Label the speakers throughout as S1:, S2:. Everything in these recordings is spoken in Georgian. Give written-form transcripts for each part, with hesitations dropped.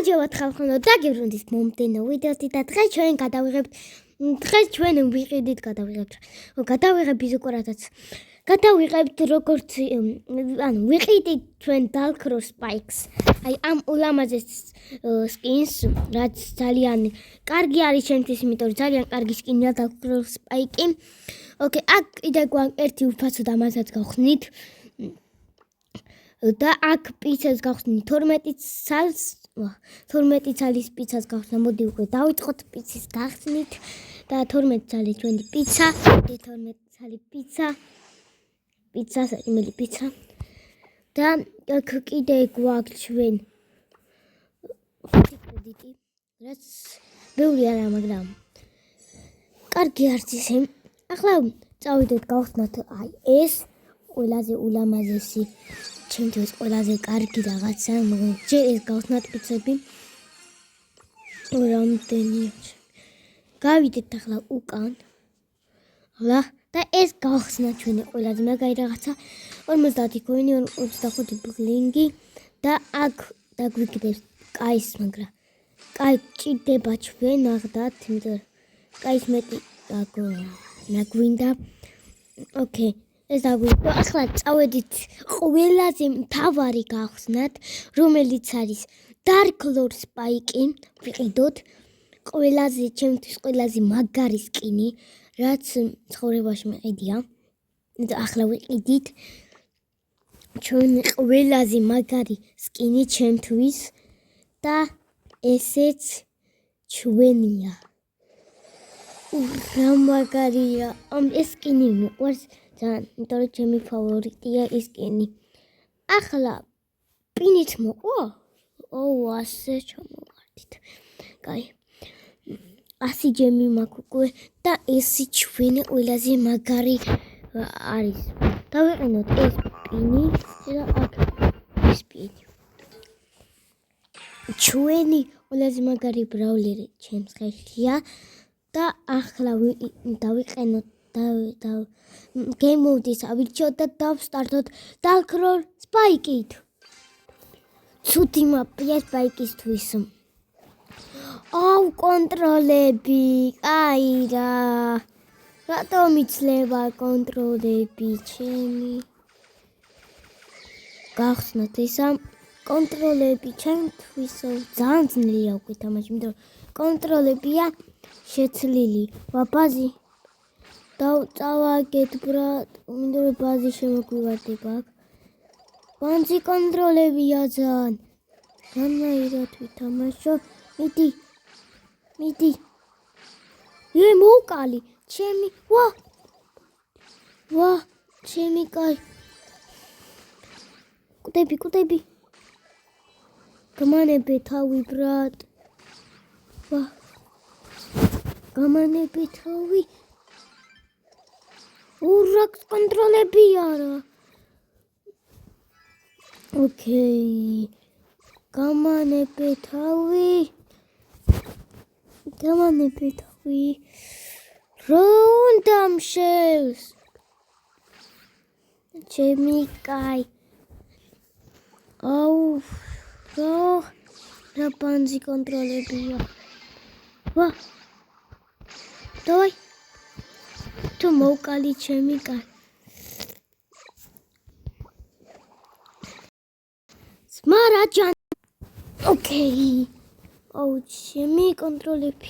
S1: გამარჯობათ ხალხო, დაგიბრუნდით მომდენო ვიდეოთი და დღეს ჩვენ გადავიღებთ როგორც ვიყიდით ჩვენ Dalcro Spikes. აი ამ ულამაზეს skins, რაც ძალიან კარგი არის ჩემთვის, იმიტომ რომ ძალიან კარგი skin-ია Dalcro Spike. ოკეი, აქ კიდე გვაქვს ერთი უფასო და მასაც გავხსნით. და აქ პიცას გავხსნით 12 წალის პიცას გავხსნა. მოდი უკვე დავიწყოთ პიცის გახსნით და 12 წალის ჩვენი პიცა, 12 წალი პიცა, იმელი პიცა. და აქ კიდე გვაქვს ჩვენ კრედიტი, რაც ბევრი არა, მაგრამ კარგი არც ისე. ახლა წავიდეთ გავხსნათ აი ეს ყველაზე ულამაზესი ჩემთვის ყველაზე კარგი რაღაცა, მაგრამ ჯერ ეს გავხსნათ პიცები. რამდენია? გავიდეთ ახლა უკან. და ეს გავხსნათ ჩვენი ყველაზე მაგარი რაღაცა 50 კოინი, 25 ბლინგი და აქ დაგვიგდებს კაის, მაგრამ კაი ჭირდება ჩვენ აღდათ, იმიტომ რომ კაის მეტი გვინდა. ოკეი, ეს დაგვიგდა. ახლა წავედით ყველაზე მთავარი გავხსნათ, რომელიც არის Dalcro Spike. ვიყიდოთ ჩემთვის ყველაზე მაგარი სკინი, რაც ცხოვრებაში მეყიდია. ახლა ვიყიდით ჩვენი ყველაზე მაგარი სკინი ჩემთვის და ესეც ჩვენია. რა მაგარია! ეს სკინი მიყვარს ძალიან, იმიტომ რომ ჩემი ფავორიტია ეს სკინი. ახლა პინით მოყვა? ასე ჩამოვარდით. კაი. 100 ჯემი მაქვს უკვე და ესი ჩვენი ყველაზე მაგარი არის. დავიყენოთ ეს პინი და აქ ეს პინი. ჩვენი ყველაზე მაგარი ბრაულერი ჩემს ხელშია და ახლა დავიყენოთ game mode-ის ავირჩიოთ და დავსტარტოთ Dalcro Spike-ით. ცუდი მაპია Spike-ისთვის. აუ, კონტროლები, აი რა. რატომ იცლება კონტროლები ჩემი? გახსნათ ისა კონტროლები ჩემთვის ძალიან ძნელია უკვე თამაში, იმიტომ რომ კონტროლებია შეცლილი. ბაზი დავწავაგეთ ბრატ, იმიტომ რომ ბაზი შემოგვივარდება აქ. ბანძი კონტროლებია ძალიან. განაირად ვითამაშო. მიდი. მოვკალი. ჩემი, ვა, ჩემი კაი. კუდები. გამანებე თავი ბრატ. ვა. გამანებე თავი. ურაკ კონტროლებია რა. ოკეი. გამანებე თავი. Random shells. ჩემი კაი. აუ, რა ბანძი კონტროლებია. ვა. დავაი. თუ მოვკალი ჩემი კაი. სმარაჯან. ოკეი. აუ, ჩემი კონტროლები.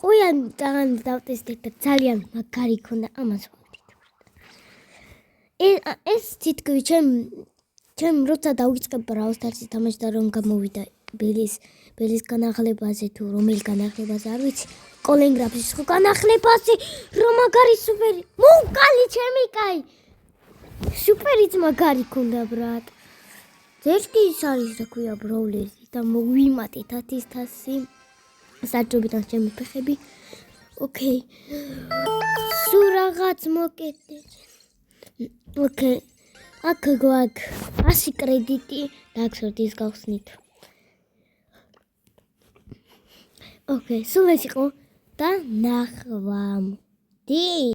S1: ყოიან ძალიან დავტესტეთ და ძალიან მაგარი ქონდა ამას ვარ. ეს თითქმის ჩემ როცა დავიწყებ Brawl Stars-ი თამაში და რომ გამოვიდა ბელის განახლებაზე თუ რომელი განახლებაზე არ ვიცი, კოლენგრაფის ხო განახლებაზე, რომ მაგარი სუპერი. მოვკალი ჩემი კაი. სუპერიც მაგარი ქონდა ბრატ. ეს კი ის არის რა ქვია ბროულერი და მოვიმატეთ 1000 საჯობიდან ჩემი ფეხები. ოკეი. სულ რაღაც მოკეთე. ოკეი. აქ გვაქვს 100 კრედიტი და აქ სორტის გავხსნით. ოკეი, სულ ეს იყო და ნახვამდის.